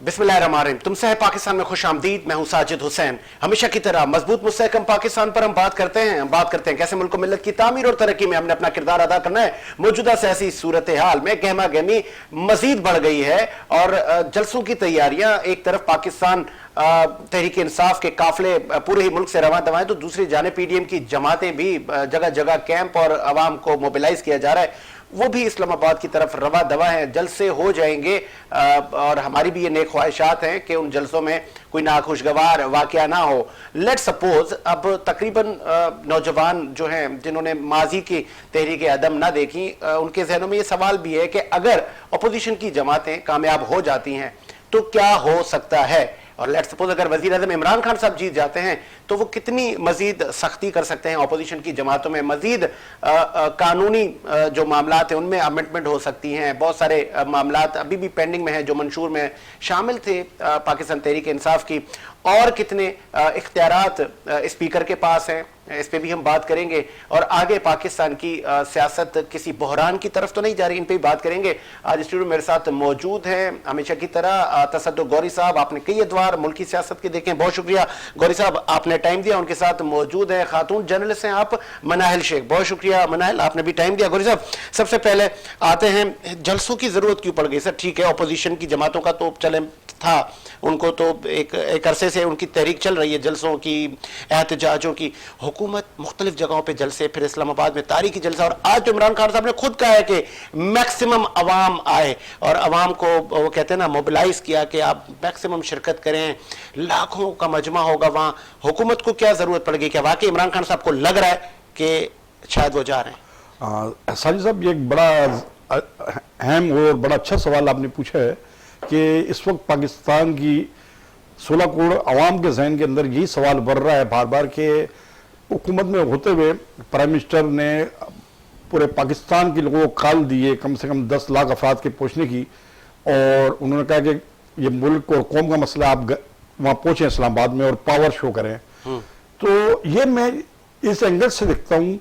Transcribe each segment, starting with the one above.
बिस्मिल्लाहिर्रहमानिर्रहीम। तुमसे है पाकिस्तान में खुश आमदीद। मैं हूं साजिद हुसैन। हमेशा की तरह मजबूत मुस्तहकम पाकिस्तान पर हम बात करते हैं कैसे मुल्क मिल्लत की तामीर और तरक्की में हमने अपना किरदार अदा करना है। मौजूदा सियासी सूरत हाल में गहमा गहमी मजीद बढ़ गई है और जलसों की तैयारियां एक तरफ पाकिस्तान तहरीक इंसाफ के काफिले पूरे ही मुल्क से रवां दवा है, तो दूसरी जाने पीडीएम की जमातें भी जगह जगह कैंप और अवाम को मोबिलाइज किया जा रहा है, वो भी इस्लामाबाद की तरफ रवा दवा है। जलसे हो जाएंगे और हमारी भी ये नेक ख्वाहिशात हैं कि उन जलसों में कोई नाखुशगवार वाकया ना हो। लेट सपोज अब तकरीबन नौजवान जो हैं जिन्होंने माजी की तहरीक अदम ना देखी, उनके जहनों में ये सवाल भी है कि अगर अपोजिशन की जमातें कामयाब हो जाती हैं तो क्या हो सकता है। और लेट्स सपोज अगर वजीर आज़म इमरान खान साहब जीत जाते हैं तो वो कितनी मजीद सख्ती कर सकते हैं अपोजिशन की जमातों में, मजीद कानूनी जो मामलात हैं उनमें अमेंडमेंट हो सकती हैं। बहुत सारे मामलात अभी भी पेंडिंग में हैं जो मंशूर में शामिल थे पाकिस्तान तहरीक इंसाफ की, और कितने इख्तियारात स्पीकर के पास हैं, इस पे भी हम बात करेंगे। और आगे पाकिस्तान की सियासत किसी बहरान की तरफ तो नहीं जा रही, इन पे भी बात करेंगे। आज स्टूडियो मेरे साथ मौजूद हैं हमेशा की तरह तसद्दुक़ गौरी साहब। आपने कई अदवार मुल्की सियासत के देखे हैं, बहुत शुक्रिया गौरी साहब, आपने टाइम दिया। उनके साथ मौजूद है खातून जर्नलिस्ट हैं आप, मनाहिल शेख। बहुत शुक्रिया मनाहिल, आपने भी टाइम दिया। गौरी साहब, सबसे पहले आते हैं जलसों की जरूरत क्यों पड़ गई। सर ठीक है, अपोजिशन की जमातों का तो चले था, उनको तो एक अरसे से उनकी तहरीक चल रही है जलसों की, एहतजाजों की। हुकूमत मुख्तलिफ जगहों पे जलसे, फिर इस्लामाबाद में तारीखी जलसा, और आज तो इमरान खान साहब ने खुद कहा है कि मैक्सिमम अवाम आए और अवाम को वो कहते हैं ना मोबिलाइज किया कि आप मैक्सिमम शिरकत करें, लाखों का मजमा होगा वहां। हुकूमत को क्या जरूरत पड़ गई, क्या वाकई इमरान खान साहब को लग रहा है कि शायद वो जा रहे हैं। साजिद साहब, ये एक बड़ा अहम और बड़ा अच्छा सवाल आपने पूछा है कि इस वक्त पाकिस्तान की 16 करोड़ अवाम के जहन के अंदर यही सवाल बढ़ रहा है बार बार कि हुकूमत में होते हुए प्राइम मिनिस्टर ने पूरे पाकिस्तान के लोगों को कॉल दिए, कम से कम 10 लाख अफराद के पहुँचने की, और उन्होंने कहा कि ये मुल्क और कौम का मसला, आप वहाँ पहुँचें इस्लामाबाद में और पावर शो करें। तो ये मैं इस एंगल से देखता हूँ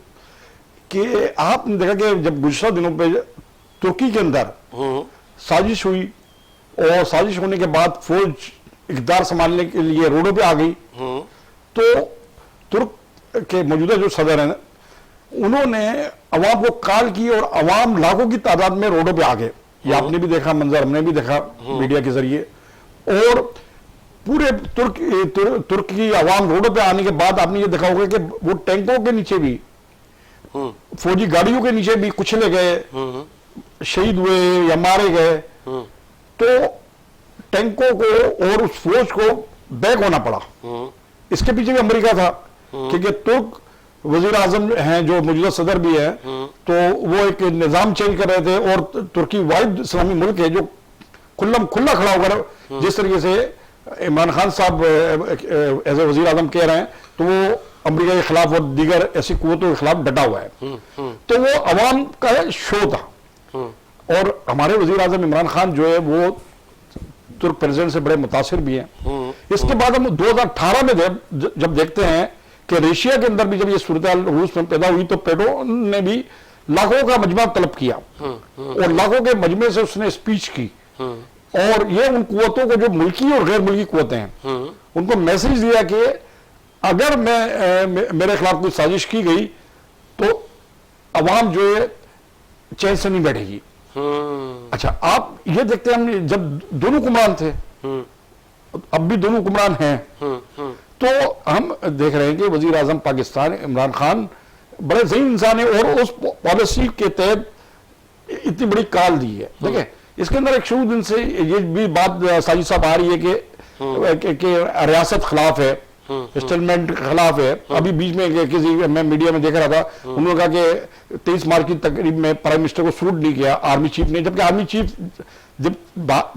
कि आपने देखा कि जब गुज़श्ता दिनों पे तुर्की के अंदर साजिश हुई और साजिश होने के बाद फौज इक़्तिदार संभालने के लिए रोडों पे आ गई, तो तुर्क के मौजूदा जो सदर हैं उन्होंने अवाम को कॉल की और अवाम लाखों की तादाद में रोडों पे आ गए। ये आपने भी देखा मंजर, हमने भी देखा मीडिया के जरिए। और पूरे तुर्क की अवाम रोडों पे आने के बाद आपने ये देखा होगा कि वो टैंकों के नीचे भी, फौजी गाड़ियों के नीचे भी कुचले गए, शहीद हुए या मारे गए। तो टैंकों को और उस फौज को बैक होना पड़ा। इसके पीछे भी अमेरिका था, क्योंकि तुर्क वजीर आजम हैं जो मौजूदा सदर भी है, तो वो एक निजाम चेंज कर रहे थे। और तुर्की वाहिद इस्लामी मुल्क है जो खुला खड़ा होकर जिस तरीके से इमरान खान साहब एज ए वजीर आजम कह रहे हैं, तो वो अमेरिका के खिलाफ और दीगर ऐसी कुव्वतों के खिलाफ डटा हुआ है। तो वो अवाम का शो था। और हमारे वजीर आजम इमरान खान जो है वो तुर्क प्रेसिडेंट से बड़े मुतासिर भी हैं। इसके बाद हम 2018 में जब देखते हैं कि रशिया के अंदर भी जब ये सूरत रूस में पैदा हुई, तो पेट्रोन ने भी लाखों का मजमा तलब किया और लाखों के मजमे से उसने स्पीच की। और ये उन कुव्वतों को जो मुल्की और गैर मुल्की कुव्वतें हैं उनको मैसेज दिया कि अगर मेरे खिलाफ कोई साजिश की गई तो अवाम जो है चैन से नहीं बैठेगी। अच्छा, आप ये देखते हैं हम जब दोनों हुक्मरान थे, अब भी दोनों हुक्मरान हैं, तो हम देख रहे हैं कि वजीर आजम पाकिस्तान इमरान खान बड़े ज़हीन इंसान है और उस पॉलिसी के तहत इतनी बड़ी कॉल दी है। देखिए, इसके अंदर एक शुरू दिन से ये भी बात साजिद साहब आ रही है कि रियासत खिलाफ है, स्टेटमेंट के खिलाफ है। अभी बीच में किसी मैं मीडिया में देख रहा था, उन्होंने कहा कि 23 मार्च की तकरीब में प्राइम मिनिस्टर को सलूट नहीं किया आर्मी चीफ ने, जबकि आर्मी चीफ जब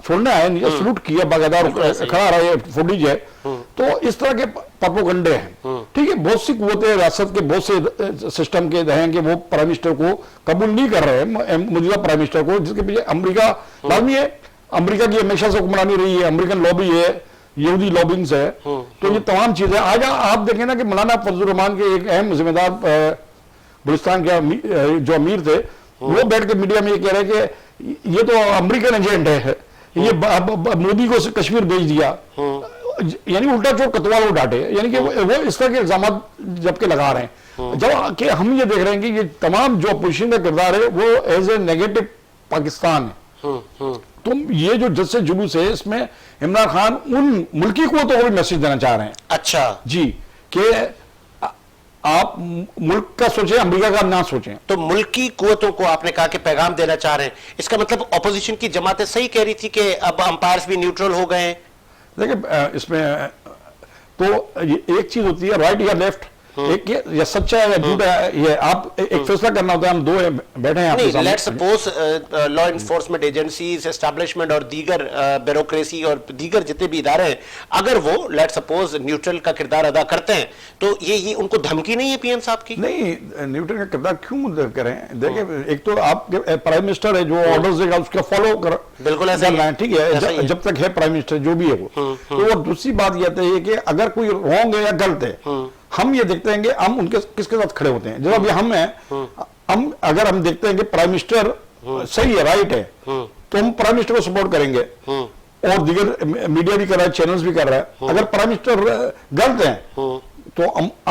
छोड़ने आए नहीं सलूट किया, बाकायदा खड़ा रहा, फुटेज है। तो इस तरह के प्रोपेगेंडे हैं। ठीक है, बहुत सी कुव्वतें रियासत के बहुत से सिस्टम के हैं कि वो प्राइम मिनिस्टर को कबूल नहीं कर रहे हैं, मौजूदा प्राइम मिनिस्टर को, जिसके पीछे अमेरिका लाजमी है। अमेरिका की हमेशा से हुक्मरानी रही है, अमेरिकन लॉबी है, यहूदी लॉबिंग्स है। तो ये तमाम चीजें आज आप देखें ना कि मौलाना फजलुर रहमान के एक अहम जिम्मेदार बलूचिस्तान के जो अमीर थे, वो बैठ के मीडिया में ये कह रहे हैं कि ये तो अमेरिकन एजेंट है ये मोदी को कश्मीर भेज दिया, यानी उल्टा चोट कतवाल को डांटे, यानी कि वो इस तरह के इल्जाम जबकि लगा रहे हैं, जब कि हम ये देख रहे हैं कि ये तमाम जो अपोजिशन का किरदार है वो एज ए नेगेटिव पाकिस्तान है। तो ये जो जज से जुलूस है, इसमें इमरान खान उन मुल्की कुव्वतों को भी मैसेज देना चाह रहे हैं। अच्छा जी, कि आप मुल्क का सोचें, अमेरिका का ना सोचें। तो मुल्की कुव्वतों को आपने कहा कि पैगाम देना चाह रहे हैं, इसका मतलब ऑपोजिशन की जमातें सही कह रही थी कि अब अंपायर्स भी न्यूट्रल हो गए हैं। देखिए इसमें तो एक चीज होती है राइट या लेफ्ट, एक ये सच्चा है या झूठा है, ये आप एक फैसला करना होता है। हम दो बैठे हैं आपके सामने। Let's suppose law enforcement agencies, establishment और दीगर ब्यूरोक्रेसी और दीगर जितने भी इदारे हैं, अगर वो लेट्स सपोज न्यूट्रल का किरदार अदा करते हैं, तो ये उनको धमकी नहीं है पीएम साहब की? नहीं, न्यूट्रल का किरदार क्यों करें? देखिए, एक तो आपके प्राइम मिनिस्टर है जो ऑर्डर्स देगा उसका फॉलो कर, बिल्कुल ऐसा ही है, ठीक है, जब तक है प्राइम मिनिस्टर जो भी है वो। तो और दूसरी बात यह है कि अगर कोई रॉन्ग है या गलत है, हम ये देखते हैं कि हम उनके किसके साथ खड़े होते हैं। जब अभी हम हैं, हम अगर हम देखते हैं कि प्राइम मिनिस्टर सही है, राइट है, तो हम प्राइम मिनिस्टर को सपोर्ट करेंगे, और दीगर मीडिया भी कर रहा है, चैनल्स भी कर रहा है। अगर प्राइम मिनिस्टर गलत है तो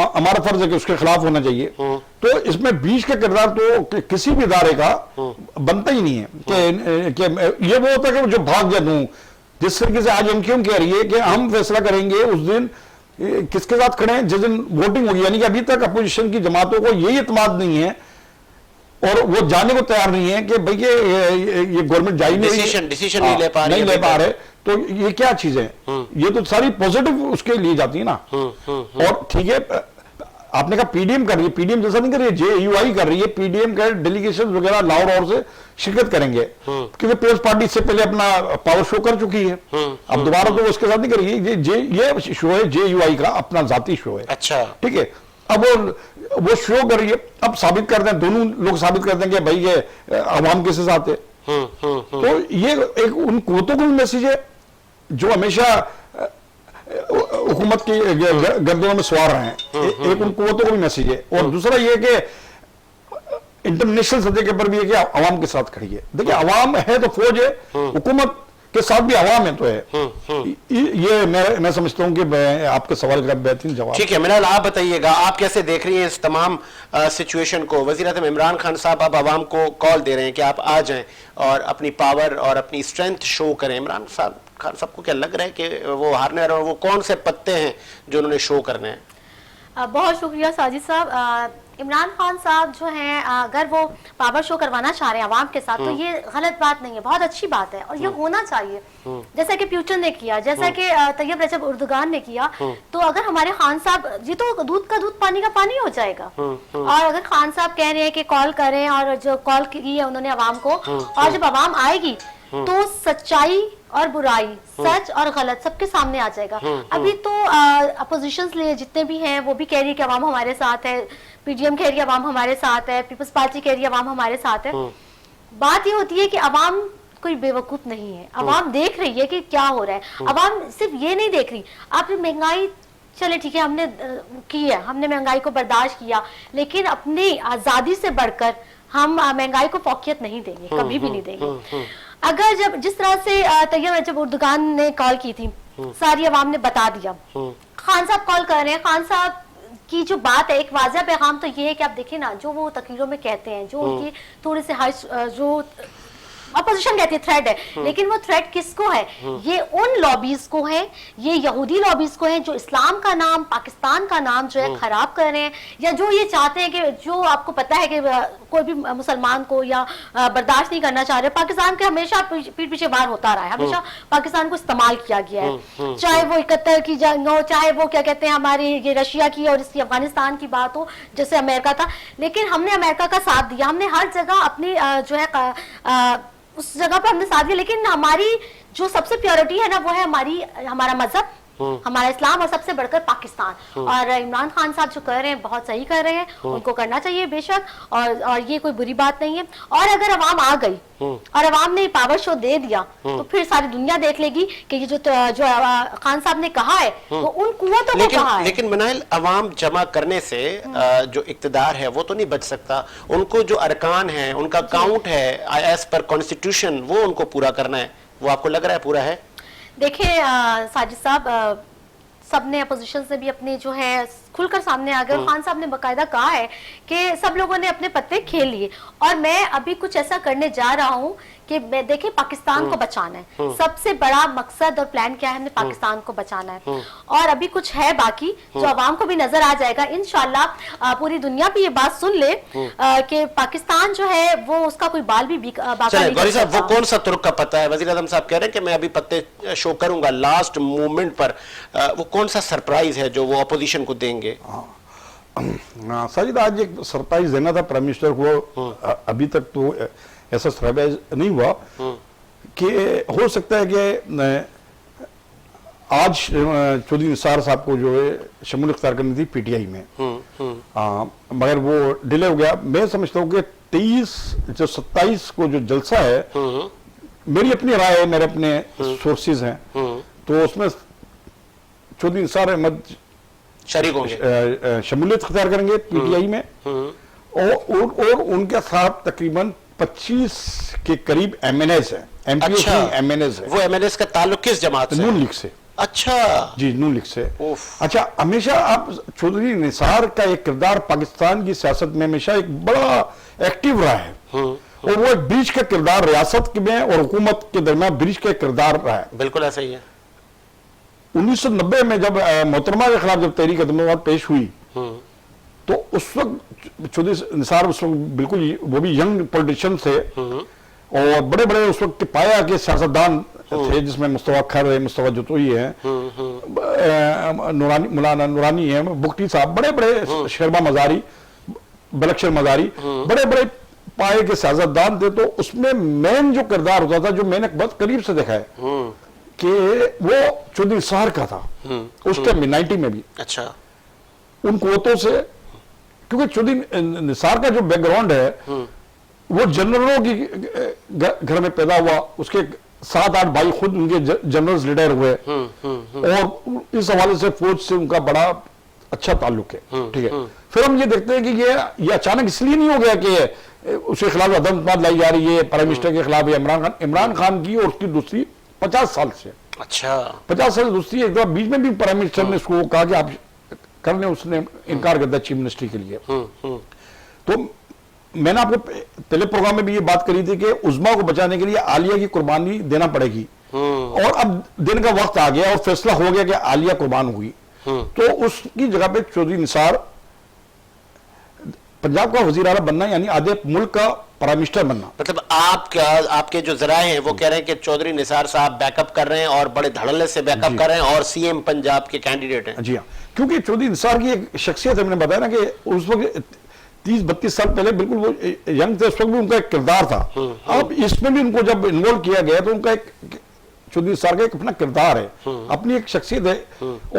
हमारा फर्ज है कि उसके खिलाफ होना चाहिए। तो इसमें बीच का किरदार तो किसी भी इदारे का बनता ही नहीं है कि ये वो होता है कि जो भाग जा दूं। जिस तरीके से आज हम क्यों कह रही है कि हम फैसला करेंगे उस दिन किसके साथ खड़े हैं जिस दिन वोटिंग होगी, यानी कि अभी तक अपोजिशन की जमातों को यही इत्मीनान नहीं है और वो जाने को तैयार नहीं है कि भाई ये गवर्नमेंट जारी डिसीजन नहीं ले पा रहे। तो ये क्या चीज है? ये तो सारी पॉजिटिव उसके लिए जाती है ना। और ठीक है, आपने कहा पीडीएम कर रही है, पीडीएम जैसा नहीं कर रही है, जेयूआई कर रही है। पीडीएम के डेलीगेशन वगैरह लाहौर से शिरकत करेंगे, क्योंकि पीपल्स पार्टी इससे पहले अपना पावर शो कर चुकी है। अब दोबारा तो उसके साथ नहीं करेगी। ये शो है जेयूआई का अपना जाती शो है। अच्छा, ठीक है। अब वो शो कर रही है, अब साबित करते हैं, दोनों लोग साबित करते हैं कि भाई ये अवाम किसके साथ है। तो ये एक उन कुव्वतों को भी मैसेज है जो हमेशा हुकूमत की गर्दनों में सवार रहे हैं। एक उन कुव्वतों को भी मैसेज है, और दूसरा ये कि इंटरनेशनल सतह के ऊपर भी है कि अवाम के साथ खड़ी है। देखिए, अवाम है तो फौज है, हुकूमत के साथ भी अवाम है तो है। ये मैं समझता हूं कि आपके सवाल का बेहतरीन जवाब। ठीक है मिनाल, आप बताइएगा, आप कैसे देख रही हैं इस तमाम सिचुएशन को? वज़ीर आज़म इमरान खान साहब अब अवाम को कॉल दे रहे हैं कि आप आ जाएं और अपनी पावर और अपनी स्ट्रेंथ शो करें। इमरान खान साहब को क्या लग रहा है कि वो हारने वाले, और वो कौन से पत्ते हैं जो उन्होंने शो करने हैं? बहुत शुक्रिया साजिद साहब। इमरान खान साहब जो हैं, अगर वो पावर शो करवाना चाह रहे हैं आवाम के साथ, तो ये गलत बात नहीं है, बहुत अच्छी बात है, और ये होना चाहिए। जैसा कि पुतिन ने किया, जैसा कि तैयब रजब उर्दुगान ने किया, तो अगर हमारे खान साहब, ये तो दूध का दूध पानी का पानी हो जाएगा। और अगर खान साहब कह रहे हैं कि कॉल करें, और जो कॉल की है उन्होंने आवाम को, और जब आवाम आएगी तो सच्चाई और बुराई, सच और गलत सबके सामने आ जाएगा। अभी तो अपोजिशन जितने भी हैं वो भी कह रही है कि अवाम हमारे साथ है, पीडीएम कह रही है अवाम हमारे साथ है, पीपल्स पार्टी कह रही है अवाम हमारे साथ है। बात ये होती है कि अवाम कोई बेवकूफ नहीं है, अवाम देख रही है कि क्या हो रहा है। अवाम सिर्फ ये नहीं देख रही, आप महंगाई, चले ठीक है हमने की है, हमने महंगाई को बर्दाश्त किया, लेकिन अपनी आजादी से बढ़कर हम महंगाई को फौकियत नहीं देंगे, कभी भी नहीं देंगे। अगर जिस तरह से तैयब रजब उर्दुगान ने कॉल की थी, सारी अवाम ने बता दिया, खान साहब कॉल कर रहे हैं, खान साहब की जो बात है, एक वाज़ह पैगाम तो ये है कि आप देखिए ना, जो वो तकरीरों में कहते हैं, जो उनकी थोड़ी से हाई, जो अपोजिशन कहती है थ्रेट है, लेकिन वो थ्रेट किसको है? ये उन लॉबीज को है, ये यहूदी लॉबीज को है जो इस्लाम का नाम, पाकिस्तान का नाम जो है खराब कर रहे हैं, या जो ये चाहते हैं कि, जो आपको पता है कि कोई भी मुसलमान को या बर्दाश्त नहीं करना चाह रहे। पाकिस्तान के हमेशा पीठ पीछे वार होता रहा है, हमेशा पाकिस्तान को इस्तेमाल किया गया है, चाहे वो 71 की जंग हो, चाहे वो क्या कहते हैं हमारी ये रशिया की और इसकी अफगानिस्तान की बात हो, जैसे अमेरिका था। लेकिन हमने अमेरिका का साथ दिया, हमने हर जगह अपनी जो है उस जगह पर हमने साथ दिया, लेकिन हमारी जो सबसे प्योरिटी है ना, वो है हमारा मजहब, हमारा इस्लाम, और सबसे बढ़कर पाकिस्तान। और इमरान खान साहब जो कर रहे हैं बहुत सही कर रहे हैं, उनको करना चाहिए बेशक, और ये कोई बुरी बात नहीं है। और अगर अवाम आ गई और अवाम ने पावर शो दे दिया, तो फिर सारी दुनिया देख लेगी कि ये जो खान साहब ने कहा है वो उन कुव्वतों को कहा है। लेकिन मनाइल, अवाम जमा करने से जो इक्तदार है वो तो नहीं बच सकता, उनको जो अरकान है, उनका काउंट है एज पर कॉन्स्टिट्यूशन, वो उनको पूरा करना है। वो आपको लग रहा है पूरा है? देखिए साजिद साहब, सबने अपोजिशन से भी अपने जो है खुलकर सामने आ गए और खान साहब ने बकायदा कहा है कि सब लोगों ने अपने पत्ते खेल लिए और मैं अभी कुछ ऐसा करने जा रहा हूं कि देखिए पाकिस्तान को बचाना है। सबसे बड़ा मकसद और प्लान क्या है, हमने पाकिस्तान को बचाना है और अभी कुछ है बाकी जो आवाम को भी नजर आ जाएगा इंशाल्लाह। पूरी दुनिया भी ये बात सुन ले कि पाकिस्तान जो है वो उसका कोई बाल भी बाका चले नहीं गौरी कर साहब, वो सकता। कौन सा तुर्क का पता है? वजीर आजम साहब कह रहे हैं कि मैं अभी पत्ते शो करूंगा लास्ट मोमेंट पर। वो कौन सा सरप्राइज है जो वो अपोजिशन को देंगे? साजिद, आज एक सरप्राइज देना था प्राइम मिनिस्टर को। अभी तक तो ऐसा सरप्राइज नहीं हुआ कि हो सकता है कि आज चौधरी निसार साहब को जो है शमूलियत इख्तियार करनी थी पीटीआई में, मगर वो डिले हो गया। मैं समझता हूँ कि 27 को जो जलसा है, मेरी अपनी राय है, मेरे अपने सोर्सेज हैं, तो उसमें चौधरी निसार अहमद शरीक होंगे, शमूलियत इख्तियार करेंगे पीटीआई में और उनके साथ तकरीबन 25 के करीब एमएनएस है, एमपीएस नहीं एमएनएस है। वो एमएनएस का ताल्लुक किस जमात से? नून लीग से। अच्छा जी, नून लीग से। उफ। अच्छा, हमेशा आप चौधरी निसार का एक किरदार पाकिस्तान की सियासत में हमेशा एक बड़ा एक्टिव रहा है और वो एक ब्रिज का किरदार रियासत में और हुकूमत के दरमियान ब्रिज का किरदार रहा है। बिल्कुल ऐसा ही है। 1990 में जब मोहतरमा के खिलाफ जब तहरीक अदम पेश हुई तो उस वक्त चौधरी निसार उस वक्त बिल्कुल वो भी यंग पॉलिटिशियन थे और बड़े बड़े उस वक्त के पाया के सियासतदान थे, जिसमें मुस्तफा खर है, मुस्तफा जतोई है, मौलाना नूरानी है, बुख्ती साहब, बड़े बड़े शेरबा मजारी, बलक्षर मजारी, बड़े बड़े पाए के सियासतदान थे। तो उसमें मेन जो किरदार होता था, जो मैंने बहुत करीब से देखा है कि वो चौधरी निसार का था उस टाइम में 90 में भी। अच्छा, उन कुवतों से, क्योंकि चौधरी निसार का जो बैकग्राउंड है वो जनरलों की घर में पैदा हुआ, उसके 7-8 भाई खुद उनके जनरल्स लीडर हुए और इस हवाले से फौज से उनका बड़ा अच्छा ताल्लुक है। ठीक है, फिर हम ये देखते हैं कि ये अचानक इसलिए नहीं हो गया कि उसके खिलाफ अदम लाई जा रही है, प्राइम मिनिस्टर के खिलाफ इमरान खान की और उसकी दूसरी 50 साल से। अच्छा, 50 साल दूसरी। एक बार बीच में भी प्राइम मिनिस्टर ने उसको कहा कि आप करने, उसने इनकार कर दिया चीफ मिनिस्ट्री के लिए। तो मैंने आपको पहले प्रोग्राम में भी ये बात करी थी कि उज़्मा को बचाने के लिए आलिया की कुर्बानी देना पड़ेगी और अब दिन का वक्त आ गया और फैसला हो गया कि आलिया कुर्बान हुई, तो उसकी जगह पे चौधरी निसार पंजाब का वजीर आला बनना, यानी आधे मुल्क का प्राइम मिनिस्टर बनना। मतलब आपके जो जराए हैं वो कह रहे हैं कि चौधरी निसार साहब बैकअप कर रहे हैं और बड़े धड़ल्ले से बैकअप कर रहे हैं और सीएम पंजाब के कैंडिडेट हैं। जी हाँ, क्योंकि चौधरी निसार की एक शख्सियत है, मैंने बताया ना कि उस वक्त 30-32 साल पहले बिल्कुल वो यंग थे, उस वक्त भी उनका एक किरदार था। अब इसमें भी उनको जब इन्वॉल्व किया गया तो उनका एक चौधरी निसार का एक अपना किरदार है, अपनी एक शख्सियत है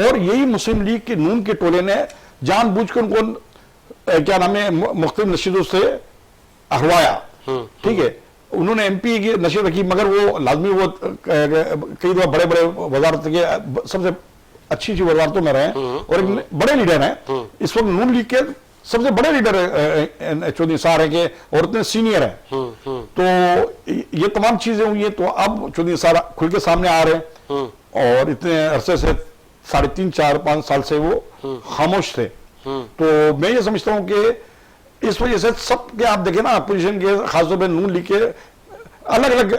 और यही मुस्लिम लीग के नून के टोले ने जानबूझकर उनको क्या नाम है मुख्तलिफ नशीदों से हरवाया। ठीक है, उन्होंने एमपी की नशीद रखी, मगर वो लाजमी वो कई दफा बड़े बड़े वजारत के सबसे अच्छी वजारतों में रहे और एक बड़े लीडर हैं। इस वक्त नून लीग के सबसे बड़े लीडर चौधरी निसार है कि और इतने सीनियर है। तो ये तमाम चीजें हुई हैं, तो अब चौधरी निसार खुल के सामने आ रहे हैं और इतने अरसे से 3.5-4-5 साल से वो खामोश थे। तो मैं ये समझता हूं कि इस वजह से सबके आप देखें ना, अपोजिशन के खासतौर पर नून लीग के अलग अलग,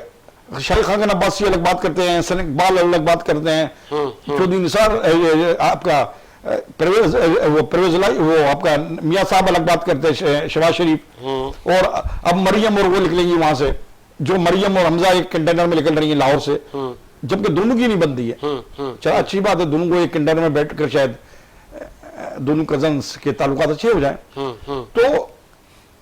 शाहिद खान अब्बासी अलग बात करते हैं, हसन इकबाल अलग बात करते हैं, चौधरी निसार आपका परवेज वो आपका मियां साहब अलग बात करते हैं, शहबाज शरीफ, और अब मरियम और वो निकलेंगी वहां से, जो मरियम और हमजा एक कंटेनर में निकल रही है लाहौर से, जबकि दोनों की नहीं बनती है। चलो अच्छी बात है, दोनों को एक कंटेनर में बैठकर शायद दोनों कजन्स के ताल्लुकात अच्छे हो जाए, तो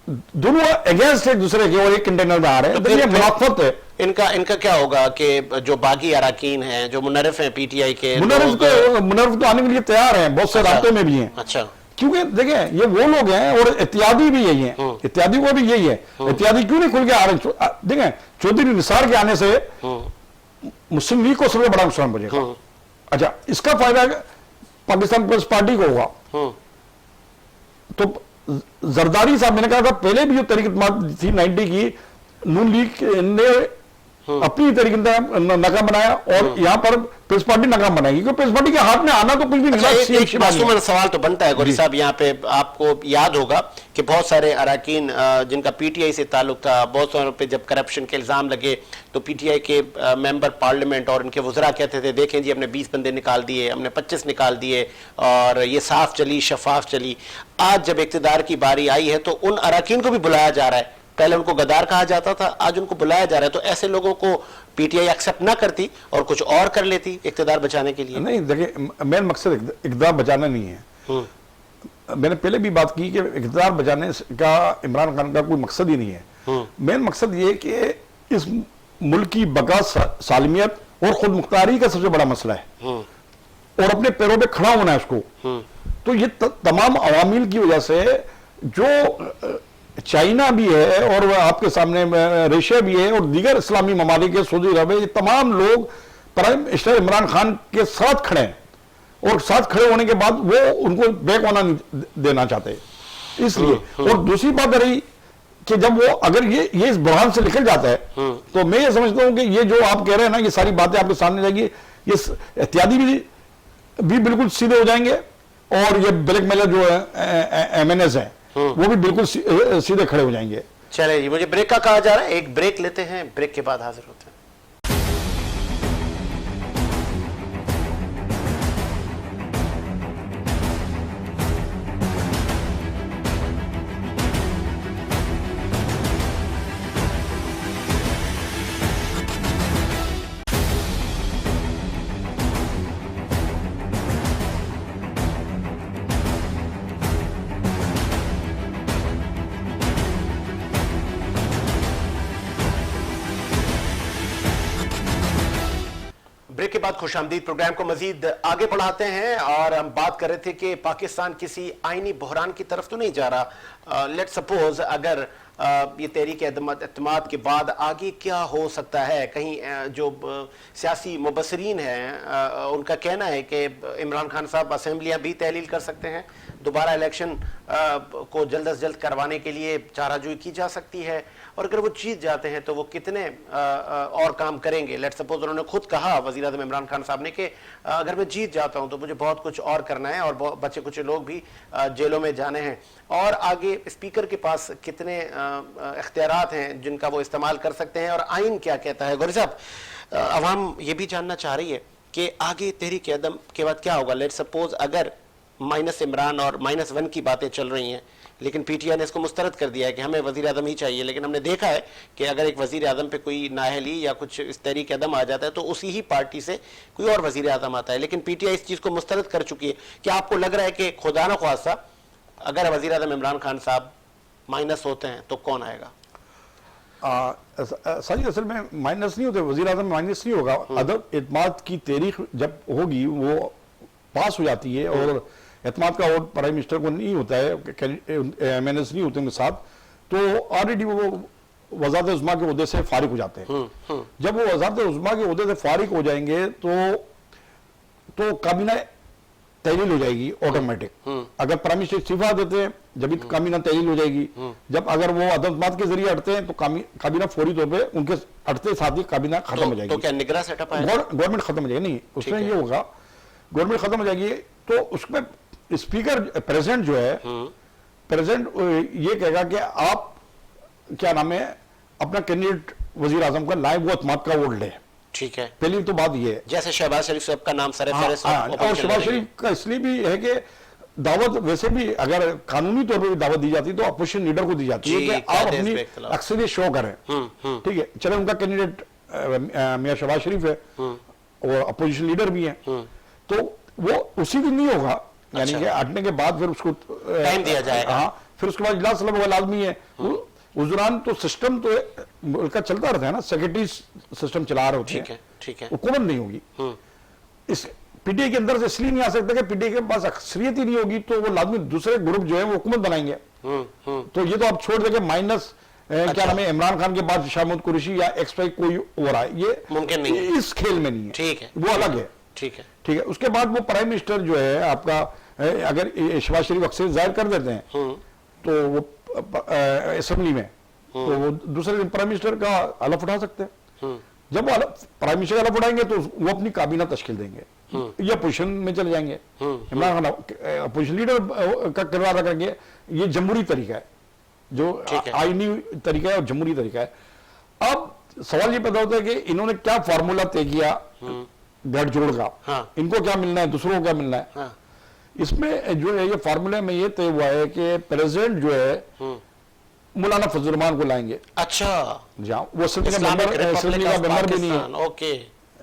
दोनों अगेंस्ट एक दूसरे के और एक कंटेनर में आ रहे हैं, तो ये मुनाफत है। इनका क्या होगा कि जो बाकी अराकीन हैं, जो मुनर्रिफ हैं पीटीआई के, मुनर्रिफ तो आने के लिए तैयार हैं, बहुत से रास्ते में भी हैं। अच्छा, क्योंकि देखें ये वो लोग हैं और इत्यादी भी यही हैं, इत्यादी को भी यही है, इत्यादी क्यों नहीं खुल के आ रहे? देखें चौधरी निसार के आने से मुस्लिम लीग को सबसे बड़ा नुकसान पहुंचेगा। अच्छा, इसका फायदा पाकिस्तान पीपल्स पार्टी को होगा। तो जरदारी साहब, मैंने कहा था पहले भी जो तहरीक थी 90 की, नून लीग ने अपनी तरीके से नाकाम बनाया, और यहाँ पर पीपल्स पार्टी नाकाम बनाएगी, क्योंकि पीपल्स पार्टी के हाथ में आना तो कुछ भी अच्छा, नहीं। एक मासूम सवाल तो बनता है गौरी साहब, यहाँ पे आपको याद होगा कि बहुत सारे अरकान जिनका पीटीआई से ताल्लुक था, बहुत सारों पे जब करप्शन के इल्जाम लगे तो पीटीआई के मेंबर पार्लियामेंट और उनके वज़रा कहते थे देखें जी हमने 20 बंदे निकाल दिए, हमने 25 निकाल दिए और ये साफ चली शफाफ चली। आज जब इक़्तिदार की बारी आई है तो उन अरकान को भी बुलाया जा रहा है, पहले उनको गद्दार कहा जाता था, आज उनको बुलाया जा रहा है, तो ऐसे लोगों को पीटीआई एक्सेप्ट ना करती और कुछ और कर लेती इक़्तिदार बचाने के लिए? नहीं, देखिए मेन मकसद इक़्तिदार बचाना नहीं है। मैंने पहले भी बात की कि इक़्तिदार बचाने का इमरान खान का कोई मकसद ही नहीं है। मेन मकसद ये कि इस मुल्क की बका सालमियत और खुद मुख्तारी का सबसे बड़ा मसला है, और अपने पैरों पे खड़ा होना है उसको। तो ये तमाम अवामिल की वजह से जो चाइना भी है और आपके सामने रशिया भी है और दीगर इस्लामी ममालिक है, सऊदी अरब है, ये तमाम लोग प्राइम मिनिस्टर इमरान खान के साथ खड़े हैं, और साथ खड़े होने के बाद वो उनको बैक होना नहीं देना चाहते। इसलिए और दूसरी बात रही कि जब वो अगर ये इस बुरहान से निकल जाता है तो मैं ये समझता हूं कि ये जो आप कह रहे हैं ना, ये सारी बातें आपके सामने जाएगी, ये इत्यादि भी बिल्कुल सीधे हो जाएंगे, और ये ब्लैकमेलर जो है एमएनएस है वो भी बिल्कुल सीधे खड़े हो जाएंगे। चलिए जी, मुझे ब्रेक का कहा जा रहा है, एक ब्रेक लेते हैं, ब्रेक के बाद हाजिर होते हैं। ब्रेक के बाद खुशामदीद प्रोग्राम को मजीद आगे बढ़ाते हैं, और हम बात कर रहे थे कि पाकिस्तान किसी आईनी बहरान की तरफ तो नहीं जा रहा। लेट सपोज अगर ये तहरीक एतमाद के बाद आगे क्या हो सकता है, कहीं जो सियासी मुबसरीन हैं उनका कहना है कि इमरान खान साहब असेंबलियां भी तहलील कर सकते हैं, दोबारा इलेक्शन को जल्द अज जल्द करवाने के लिए चाराजोई की जा सकती है, और अगर वो जीत जाते हैं तो वो कितने और काम करेंगे। लेट सपोज उन्होंने खुद कहा वज़ीर आज़म इमरान खान साहब ने कि अगर मैं जीत जाता हूं तो मुझे बहुत कुछ और करना है, और बच्चे कुछ लोग भी जेलों में जाने हैं, और आगे स्पीकर के पास कितने इख्तियारात हैं जिनका वो इस्तेमाल कर सकते हैं, और आइन क्या कहता है। गौरी साहब, अवाम ये भी जानना चाह रही है कि आगे तहरीक अदम के बाद क्या होगा। लेट सपोज अगर माइनस इमरान और -1 की बातें चल रही हैं, लेकिन पीटीआई ने इसको मुस्तरद कर दिया है कि हमें वज़ीर आज़म ही चाहिए, लेकिन हमने देखा है कि अगर एक वज़ीर आज़म पे कोई नाअहली या कुछ इस तहरीक अदम आ जाता है तो उसी ही पार्टी से कोई और वज़ीर आज़म आता है, लेकिन पीटीआई इस चीज़ को मुस्तरद कर चुकी है। क्या आपको लग रहा है कि खुदा न ख्वास्ता अगर वज़ीर आज़म इमरान खान साहब माइनस होते हैं तो कौन आएगा? सही, असल में माइनस नहीं होते, वज़ीर आज़म माइनस नहीं होगा। अदब एतमाद की तारीख जब होगी वो पास हो जाती है, और एतमाद का वोट प्राइम मिनिस्टर को नहीं होता है, एमएनएस नहीं होते उनके साथ, तो ऑलरेडी वो वज़ारत उज़्मा के ओहदे से फारिग हो जाते हैं। जब वो वज़ारत उज़्मा के ओहदे से फारिग हो जाएंगे तो काबीना तहलील हो जाएगी ऑटोमेटिक। अगर प्राइम मिनिस्टर इस्तीफा देते हैं जब भी काबीना तहलील हो जाएगी, जब अगर वो अदम के जरिए हटते हैं तो काबीना फौरी तौर पे उनके हटते साथ ही काबीना खत्म हो जाएगी। तो क्या निगरान सेटअप है? गवर्नमेंट खत्म हो जाएगी, नहीं उसमें ये होगा, गवर्नमेंट खत्म हो जाएगी तो उसमें स्पीकर प्रेसिडेंट जो है, प्रेसिडेंट ये कहेगा कि आप क्या नाम है अपना कैंडिडेट वजीर आजम का लाए, वो एतमाद का वोट ले। ठीक है, पहली तो बात ये है। जैसे शहबाज शरीफ साहब का नाम सर और शहबाज शरीफ का इसलिए भी है कि दावत वैसे भी अगर कानूनी तौर पर भी दावत दी जाती है तो अपोजिशन लीडर को दी जाती है कि आप अपनी अक्सरियत शो करें। ठीक है, चले उनका कैंडिडेट मियां शहबाज शरीफ है और अपोजिशन लीडर भी है, तो वो उसी दिन नहीं होगा, यानी कि हटने के बाद फिर उसको टाइम दिया जाएगा। हाँ, फिर उसके बाद इजलास तलब होगा, लाजमी है। उस दौरान तो सिस्टम तो उनका चलता रहता है ना, सेक्रेटरी सिस्टम चला रहे होते हैं, ठीक है, हुकूमत नहीं होगी। इस पीटीआई के अंदर से इसलिए नहीं आ सकता कि पीटीआई के पास अक्सरियत ही नहीं होगी, तो वो लाजमी दूसरे ग्रुप जो है वो हुकूमत बनाएंगे। तो ये तो आप छोड़ देंगे माइनस क्या नाम है इमरान खान के बाद शाह महमूद कुरैशी या एक्सपाई कोई हो रहा है, ये मुमकिन नहीं है, इस खेल में नहीं है। ठीक है, वो अलग है। ठीक है, ठीक है। उसके बाद वो प्राइम मिनिस्टर जो है आपका, अगर शहबाज शरीफ अक्सर जाहिर कर देते हैं तो वो असेंबली में, तो वो दूसरे दिन प्राइम मिनिस्टर का हलफ उठा सकते हैं। जब वो प्राइम मिनिस्टर अलग उठाएंगे तो वो अपनी काबीना तश्कील देंगे या अपोजिशन में चले जाएंगे। इमरान खान अपोजिशन लीडर का किरदार अदा करेंगे। ये जमहूरी तरीका है, जो आईनी तरीका है और जमहूरी तरीका है। अब सवाल ये पैदा होता है कि इन्होंने क्या फार्मूला तय किया गठजोड़ का, इनको क्या मिलना है, दूसरों को क्या मिलना है। इसमें जो है ये फार्मूले में ये तय हुआ है कि प्रेसिडेंट जो है मौलाना फजल रहमान को लाएंगे। अच्छा, जहाँ वो असेंबली का मेंबर भी नहीं है। ओके,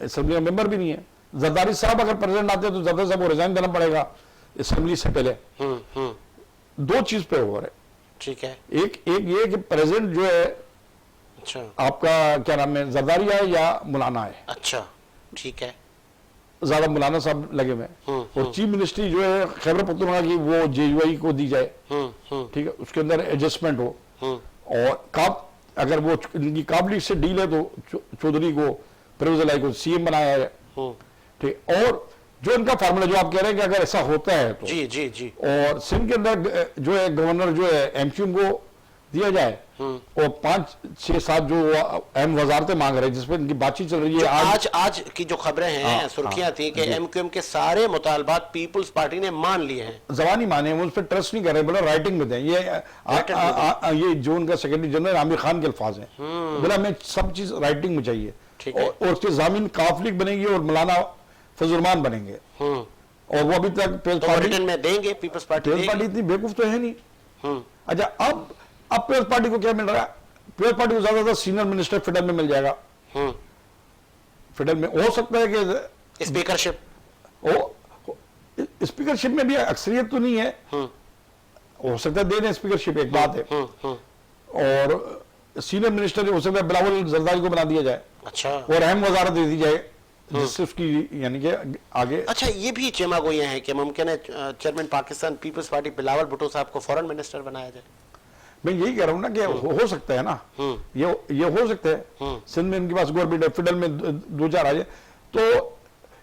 असेंबली का मेंबर भी नहीं है। जरदारी साहब अगर प्रेसिडेंट आते हैं तो जरदारी साहब को रिजाइन देना पड़ेगा असेंबली से पहले। दो चीज पे हो रहा है, ठीक है। एक ये कि प्रेसिडेंट जो है अच्छा आपका क्या नाम है, जरदारी है या मौलाना है। अच्छा, ठीक है। ज्यादा मौलाना साहब लगे हुए हैं। और चीफ मिनिस्ट्री जो है खैबर पख्तूनख्वा की वो जेयूआई को दी जाए, ठीक है, उसके अंदर एडजस्टमेंट हो। और अगर वो इनकी काबिलियत से डील है तो चौधरी को परवेज इलाही को सीएम बनाया है, ठीक। और जो इनका फार्मूला जो आप कह रहे हैं कि अगर ऐसा होता है तो जी जी जी, और सिंध के अंदर जो है गवर्नर जो है एमक्यूएम को दिया जाए और 5-6-7 जो अहम वजारतें मांग रहे हैं जिसपे इनकी बातचीत चल रही है। आज की जो खबरें हैं, सुर्खियां थी कि एमक्यूएम के सारे मुतालबात पीपुल्स पार्टी ने मान लिए हैं। जबानी माने, वो उस पर ट्रस्ट नहीं कर रहे, बोला राइटिंग में दें। ये जो उनका सेक्रेटरी जनरल आमिर खान के अल्फाज हैं, बोला हमें सब चीज राइटिंग में चाहिए और उसके जामीन काफलिक बनेगी और मौलाना फजल रहमान बनेंगे। और वो अभी तक पीपल्स पार्टी में देंगे, पीपल्स पार्टी इतनी बेवकूफ तो है नहीं। अच्छा, अब पीपल्स पार्टी को क्या मिल रहा है? पीपल्स पार्टी को ज्यादा सीनियर मिनिस्टर फेडरल में मिल जाएगा। फेडरल में हो सकता है कि स्पीकरशिप, स्पीकरशिप में भी अक्सरियत तो नहीं है, हो सकता है दे दें स्पीकरशिप, एक बात है। और सीनियर मिनिस्टर हो सकता है बिलावल जरदारी को बना दिया जाए। अच्छा, और अहम वजारत दे दी जाए जिससे उसकी यानी कि आगे। अच्छा, ये भी चेमा गोइयां हैं कि मुमकिन है चेयरमैन पाकिस्तान पीपल्स पार्टी बिलावल भुट्टो साहब को फॉरेन मिनिस्टर बनाया जाए। मैं यही कह रहा हूँ ना कि हो सकता है ना, ये हो सकता है। सिंध में इनके पास गवर्नमेंट, फेडरल में 2-4 आ जाए तो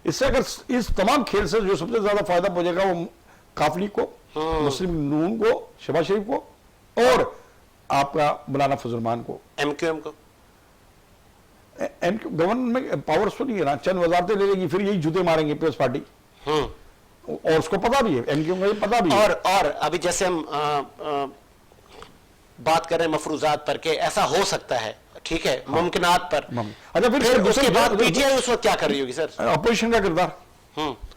इससे अगर इस तमाम खेल से जो सबसे ज्यादा फायदा पहुंचेगा वो काफली को, मुस्लिम नून को, शहबाज शरीफ को और आपका मौलाना फजल रहमान को, एमक्यूएम को। गवर्नमेंट में पावर्स तो नहीं है ना, चंद वजारतें ले लेगी, फिर यही जूते मारेंगे पीपल्स पार्टी। और उसको पता भी है, एमक्यूएम को ये पता भी है। और अभी जैसे हम बात कर रहे हैं मफरूजात पर के ऐसा हो सकता है, ठीक है, मुमकिनात पर। अच्छा, फिर उसके बाद पीटीआई उस वक्त क्या कर रही होगी सर? अपोजिशन का किरदार।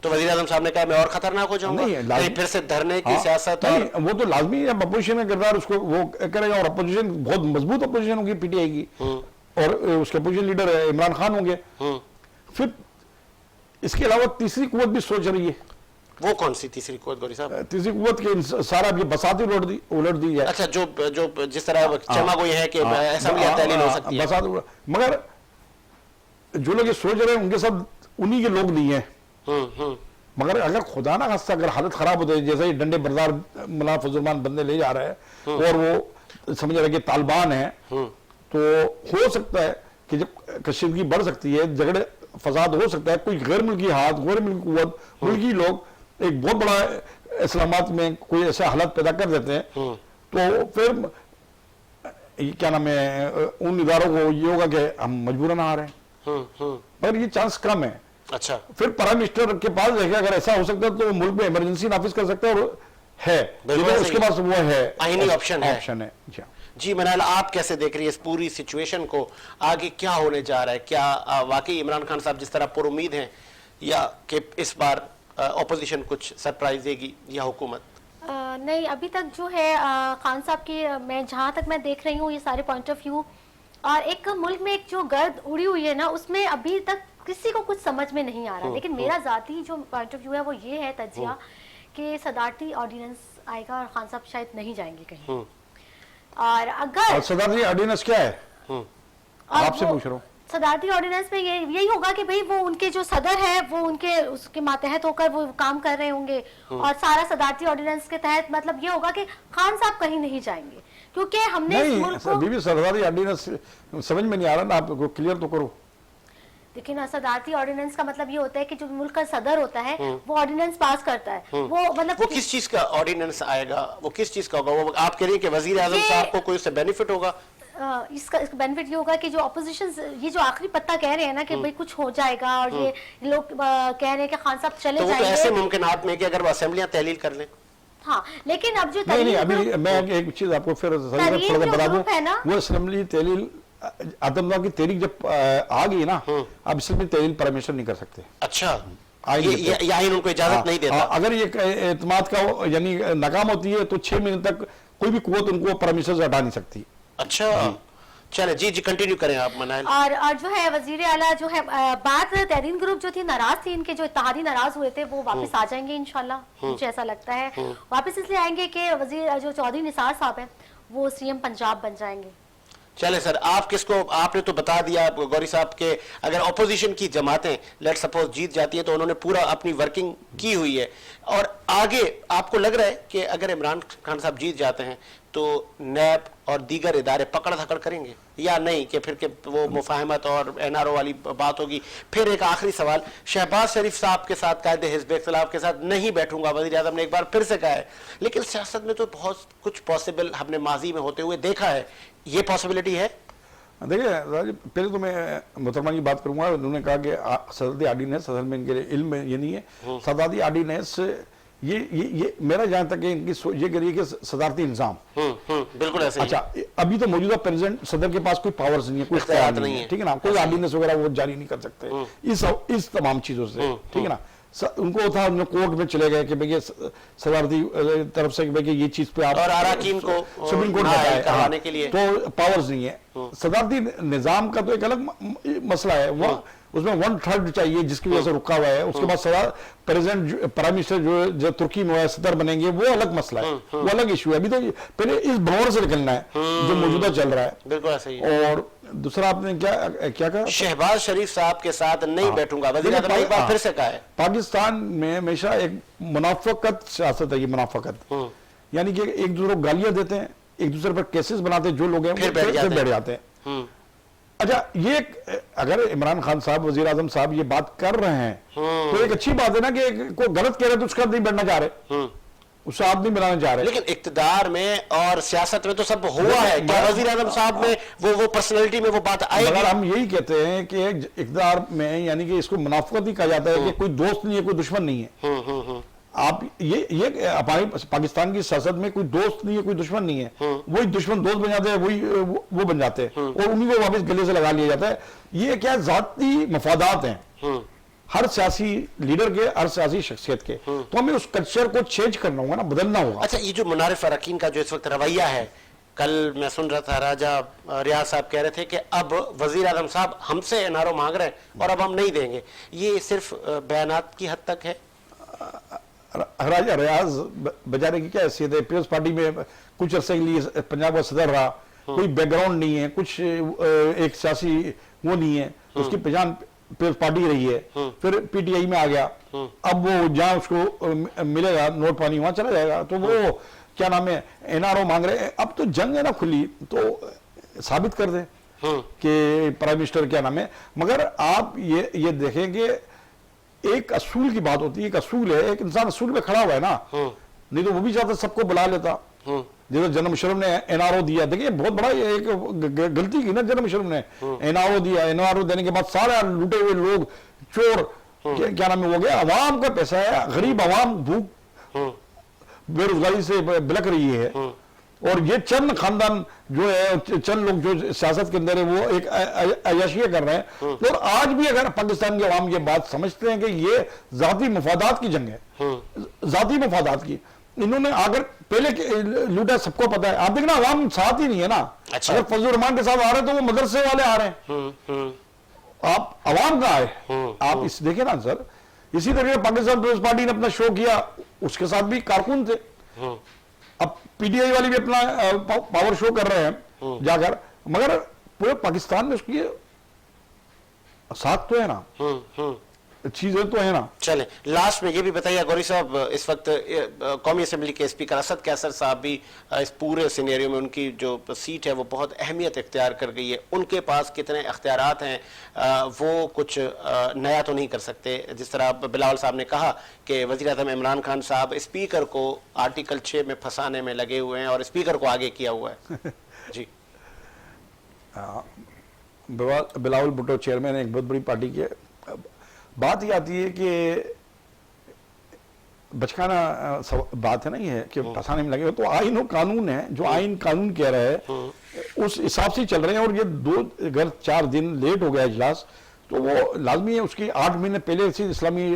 तो वजीर आजम साहब ने कहा मैं और खतरनाक हो जाऊंगा, नहीं फिर से धरने की सियासत। और वो तो लाजमी है, अपोजिशन का किरदार उसको वो करेगा। और अपोजिशन बहुत मजबूत अपोजिशन होगी पीटीआई की, और उसके अपोजिशन लीडर इमरान खान होंगे। फिर इसके अलावा तीसरी कुव्वत भी सोच रही है। वो कौन सी तीसरी कुव्वत गौरी साहब? तीसरी कुव्वत के सारा ये बसाती उलट दी जाए। अच्छा, जो जिस तरह चमा को ये है कि असेंबली तहलील हो सकती है, मगर जो लोग ये सोच रहे हैं उनके सब उन्हीं के लोग नहीं है। मगर अगर खुदा ना खास्ता अगर हालत खराब होती है, जैसे ये डंडे बरदार मौलाना फजल रहमान बंदे ले जा रहे हैं और वो समझ रहे कि तालिबान है, तो हो सकता है कि जब कशीदगी बढ़ सकती है, झगड़े फसाद हो सकता है, कोई गैर मुल्की हाथ, गैर मुल्की कुव्वत, मुल्की लोग एक बहुत बड़ा इस्लामाबाद में कोई ऐसा हालत पैदा कर देते हैं, तो फिर क्या नाम है, उन इदारों को ये होगा कि हम मजबूरन आ रहे हैं। पर ये चांस कम है। अच्छा, फिर प्राइम मिनिस्टर के पास देखिए, अगर ऐसा हो सकता है तो मुल्क में इमरजेंसी नाफिज कर सकते हैं, और है उसके पास वो है, आईनी ऑप्शन है। जी मनाल, आप कैसे देख रही है इस पूरी सिचुएशन को? आगे क्या होने जा रहा है? क्या वाकई इमरान खान साहब जिस तरह पुरुमीद हैं, या कि इस बार ऑपोजिशन कुछ सरप्राइज देगी या हुकूमत? नहीं, अभी तक जो है खान साहब की, मैं जहाँ तक मैं देख रही हूँ ये सारे पॉइंट ऑफ व्यू, और एक मुल्क में एक जो गर्द उड़ी हुई है ना, उसमें अभी तक किसी को कुछ समझ में नहीं आ रहा। लेकिन मेरा जाती जो पॉइंट ऑफ व्यू है वो ये है तजिया कि सदारती ऑर्डिनेंस आएगा और खान साहब शायद नहीं जाएंगे कहीं। और अगर सदारती ऑर्डिनेंस क्या है, आपसे पूछ रहा हूँ। सदारती ऑर्डिनेंस में यही होगा कि भाई वो उनके जो सदर है वो उनके उसके मातहत होकर वो काम कर रहे होंगे, और सारा सदारती ऑर्डिनेंस के तहत मतलब ये होगा कि खान साहब कहीं नहीं जाएंगे, क्योंकि हमने इस मुल्क को सदारती ऑर्डिनेंस समझ में नहीं आ रहा ना, आप क्लियर तो करो। देखिए ना, सदारती ऑर्डिनेंस का मतलब ये होता है कि जो मुल्क का सदर होता है वो ऑर्डिनेंस पास करता है। वो मतलब वो किस चीज का ऑर्डिनेंस आएगा, वो किस चीज का होगा? वो आप कह रही हैं कि वजीर आजम साहब को कोई उससे बेनिफिट होगा? इसका बेनिफिट ये होगा कि जो ऑपोजिशन, ये जो आखिरी पत्ता कह रहे हैं ना कि भाई कुछ हो जाएगा, और ये लोग कह रहे हैं कि खान साहब चले तो वो तो जाएंगे, ऐसे मुमकिनात में कि अगर वो असेंबलियां तहलील कर लें। हाँ, लेकिन अब जो नहीं नहीं, तहरीर अभी मैं एक चीज आपको फिर थोड़ा जो बता दूं, ग्रुप है ना, वो असेंबली तहलील आतंकवाद की तहरीक जब आ गई ना, अब असेंबली तहलील परमिशन नहीं कर सकते। अच्छा, आइन ये आइन उनको इजाजत नहीं देता। अगर ये एतमाद का यानी नाकाम होती है तो 6 महीने तक कोई भी कुव्वत उनको परमिशन से हटा नहीं सकती। अच्छा, चले जी जी कंटिन्यू करें आप मनाइल। और जो है वजीर आला जो है, बात तहरीन ग्रुप जो थी नाराज थी, इनके जो इत्तेहादी नाराज हुए थे वो वापस आ जाएंगे इंशाल्लाह, मुझे ऐसा लगता है। वापस इसलिए आएंगे कि वजीर जो चौधरी निसार साहब है वो सीएम पंजाब बन जाएंगे। चले सर, आप किसको, आपने तो बता दिया गौरी साहब के अगर ऑपोजिशन की जमातें लेट सपोज जीत जाती हैं तो उन्होंने पूरा अपनी वर्किंग की हुई है, और आगे आपको लग रहा है कि अगर इमरान खान साहब जीत जाते हैं तो नैब और दीगर इदारे पकड़ धकड़ करेंगे या नहीं, कि फिर के वो मुफाहमत और एनआरओ वाली बात होगी? फिर एक आखिरी सवाल, शहबाज शरीफ साहब के साथ कायदे हिज़्ब इख्तिलाफ के साथ नहीं बैठूंगा, वज़ीर आज़म ने एक बार फिर से कहा है, लेकिन सियासत में तो बहुत कुछ पॉसिबल हमने माजी में होते हुए देखा है, ये पॉसिबिलिटी है? देखिए राजीव, पहले तो मैं मुहतरमा की बात करूंगा। उन्होंने कहा कि सदारती आर्डिनेंस असल में इनके इल्म में ये नहीं है। सदारती आर्डिनेंस ये मेरा जहां तक है इनकी ये करिए कि सदारती इंजाम, बिल्कुल ऐसे ही। अच्छा, अभी तो मौजूदा प्रेसिडेंट सदर के पास कोई पावर्स नहीं है, कोई इख्तियार नहीं है, ठीक है ना, कोई आर्डिनेंस वगैरह वो जारी नहीं कर सकते इस तमाम चीजों से, ठीक है ना। उनको था, उन्होंने कोर्ट में चले गए कि भाई सदारती तरफ से भाई ये चीज पे आप और अराकीन को सुप्रीम कोर्ट बताए करवाने के लिए तो पावर्स नहीं है। सदारती निजाम का तो एक अलग मसला है, वो उसमें 1/3 चाहिए जिसकी वजह से रुका हुआ है। उसके बाद सदा प्रेसिडेंट प्राइम मिनिस्टर जो तुर्की में सदर बनेंगे वो अलग मसला है, वो अलग इशू है। अभी तो पहले इस भंवर से निकलना है जो मौजूदा चल रहा है। बिल्कुल ऐसा ही है। और दूसरा आपने क्या कहा? शहबाज शरीफ साहब के साथ नहीं बैठूंगा, वज़ीर आज़म ने एक बार फिर से कहा है। पाकिस्तान में हमेशा एक मुनाफकत सियासत है, ये मुनाफकत यानी कि एक दूसरे को गालियां देते हैं, एक दूसरे पर केसेस बनाते हैं, जो लोग हैं फिर बैठ जाते हैं। अच्छा, ये अगर इमरान खान साहब वजीर आजम साहब ये बात कर रहे हैं तो एक अच्छी बात है ना कि कोई गलत कह रहे तो उसका नहीं बैठना चाह रहे, उससे आप नहीं बनाना चाह रहे। लेकिन इक्तदार में और सियासत में तो सब हुआ है, क्या वजीर आजम साहब में वो पर्सनैलिटी में वो बात आएगी? मगर हम यही कहते हैं कि इक्तदार में यानी कि इसको मुनाफकत ही कहा जाता है कि कोई दोस्त नहीं है, कोई दुश्मन नहीं है। आप ये हमारी पाकिस्तान की सियासत में कोई दोस्त नहीं है, कोई दुश्मन नहीं है, वही दुश्मन दोस्त बन जाते हैं, वही वो बन जाते हैं और उन्हीं को वापस गले से लगा लिया जाता है। ये क्या जाती मफादात हैं हर सियासी लीडर के, हर सियासी शख्सियत के, तो हमें उस कल्चर को चेंज करना होगा ना, बदलना होगा। अच्छा, ये जो मुनारिफ अरकान का जो इस वक्त रवैया है, कल मैं सुन रहा था राजा रियाज साहब कह रहे थे कि अब वजीर आजम साहब हमसे एनआरओ मांग रहे हैं और अब हम नहीं देंगे, ये सिर्फ बयानात की हद तक है? राजा रियाज बेचारे की क्या हैसियत है? पीपल्स पार्टी में कुछ अरसे के लिए पंजाब का सदर रहा, कोई बैकग्राउंड नहीं है, कुछ एक सियासी वो नहीं है, उसकी पहचान पीपल्स पार्टी रही है, फिर पीटीआई में आ गया, अब वो जहां उसको मिलेगा नोट पानी वहां चला जाएगा। तो वो क्या नाम है, एनआरओ मांग रहे हैं। अब तो जंग है ना खुली, तो साबित कर दे कि प्राइम मिनिस्टर क्या नाम है। मगर आप ये देखेंगे एक असूल की बात होती है, एक असूल है, एक इंसान असूल पे खड़ा हुआ है ना, नहीं तो वो भी चाहता सबको बुला लेता। जैसे जनरल मुशर्रफ ने एनआरओ दिया, देखिए बहुत बड़ा एक गलती की ना जनरल मुशर्रफ ने, एनआरओ दिया, एनआरओ देने के बाद सारे लूटे हुए लोग चोर क्या नाम है वो गया, अवाम का पैसा है, गरीब अवाम भूख बेरोजगारी से बिलक रही है, और ये चंद खानदान जो है, चंद लोग जो सियासत के अंदर है वो एक अयाशियां कर रहे हैं। और आज भी अगर पाकिस्तान के अवाम ये बात समझते हैं कि ये जाती मफादात की जंग है, जाती मफादात की, इन्होंने अगर पहले लूटा सबको पता है। आप देखना अवाम साथ ही नहीं है ना। अच्छा। अगर फजल रहमान के साथ आ रहे हैं तो वो मदरसे वाले आ रहे हैं, आप अवाम का है। आप इस देखे ना सर, इसी तरीके पाकिस्तान पीपल्स पार्टी ने अपना शो किया, उसके साथ भी कारकुन थे। अब पीटीआई वाले भी अपना पावर शो कर रहे हैं जाकर, मगर पूरे पाकिस्तान में उसकी साथ तो है ना, चीजें तो है ना। चले लास्ट में ये भी बताइए गौरी साहब, इस वक्त कौमी असेंबली के स्पीकर असद कैसर साहब भी इस पूरे सिनेरियो में उनकी जो सीट है वो बहुत अहमियत इख्तियार कर गई है, उनके पास कितने अख्तियारात हैं, वो कुछ नया तो नहीं कर सकते। जिस तरह बिलावल साहब ने कहा कि वज़ीर आज़म इमरान खान साहब स्पीकर को आर्टिकल 6 में फंसाने में लगे हुए हैं और स्पीकर को आगे किया हुआ है। जी बिलावल भुट्टो चेयरमैन एक बहुत बड़ी पार्टी की है। बात ये आती है कि बचकाना बात है ना ये कि फंसाने में लगे, तो आइन और कानून है, जो आइन कानून कह रहा है उस हिसाब से चल रहे हैं। और ये अगर 4 दिन लेट हो गया इजलास तो वो लाजमी है, उसकी 8 महीने पहले से इस्लामी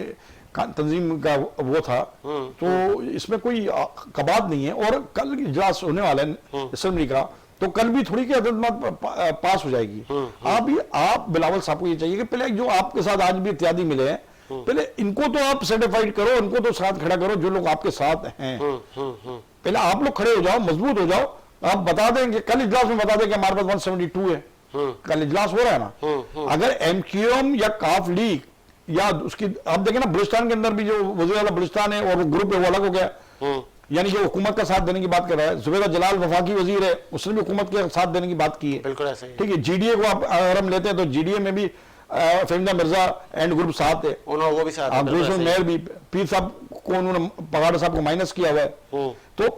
तंजीम का वो था, तो इसमें कोई कबाद नहीं है। और कल इजलास होने वाला है असेंबली का, तो कल भी थोड़ी की अदद पास हो जाएगी। आप बिलावल साहब को ये चाहिए कि पहले जो आपके साथ आज भी इत्यादि मिले हैं, पहले इनको तो आप सर्टिफाइड करो, इनको तो साथ खड़ा करो जो लोग आपके साथ हैं। पहले आप लोग खड़े हो जाओ, मजबूत हो जाओ, आप बता दें कि कल इजलास में बता दें कि हमारे पास 172 है। कल इजलास हो रहा है ना, अगर एमक्यूएम या काफ लीग या उसकी आप देखें ना, बलूचिस्तान के अंदर भी जो वज़ीर आला बलूचिस्तान है और ग्रुप है वो अलग हो गया, यानी कि हुकूमत का साथ देने की बात कर रहा है। जुबैदा जलाल वफाकी वजीर है, उसने भी हुकूमत के साथ देने की बात की है। बिल्कुल ऐसा ही। ठीक है, जीडीए को आप अगर हम लेते हैं तो जीडीए में भी फरीदा मिर्जा एंड ग्रुप साथ है, उन्होंने वो भी साथ है, ग्रेस मेयर भी, पीर साहब को उन्होंने पगाड़ साहब को माइनस किया हुआ है। तो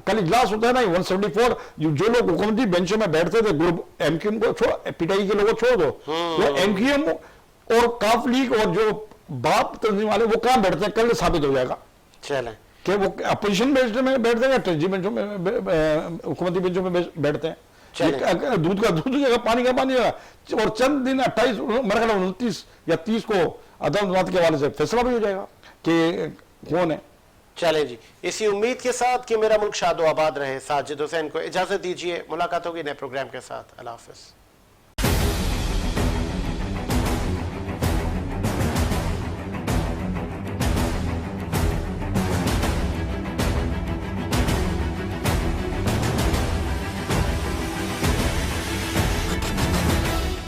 कल इजलास होता है ना 174, जो लोग हुकूमती बेंचों में बैठते थे, ग्रुप एमक्यूएम को छोड़, पीटीआई के लोगों को छोड़ दो, तो एमक्यूएम और काफ लीग और जो बाप तंजीम वाले वो कहां बैठते हैं, कल साबित हो जाएगा। चलें कि वो अपोजिशन बेंच में बैठते हैं या ट्रेजरी बेंचों में, हुकूमती बेंचों में बैठते हैं। दूध का दूध जगह, पानी का पानी जगह। और चंद दिन 28 मेरे ख्याल 29 या 30 को अदालत के हवाले से फैसला भी हो जाएगा कि कौन है। चलें जी, इसी उम्मीद के साथ कि मेरा मुल्क शादो आबाद रहे, साजिद हुसैन को इजाजत दीजिए। मुलाकात होगी नए प्रोग्राम के साथ। अल्लाह हाफिज।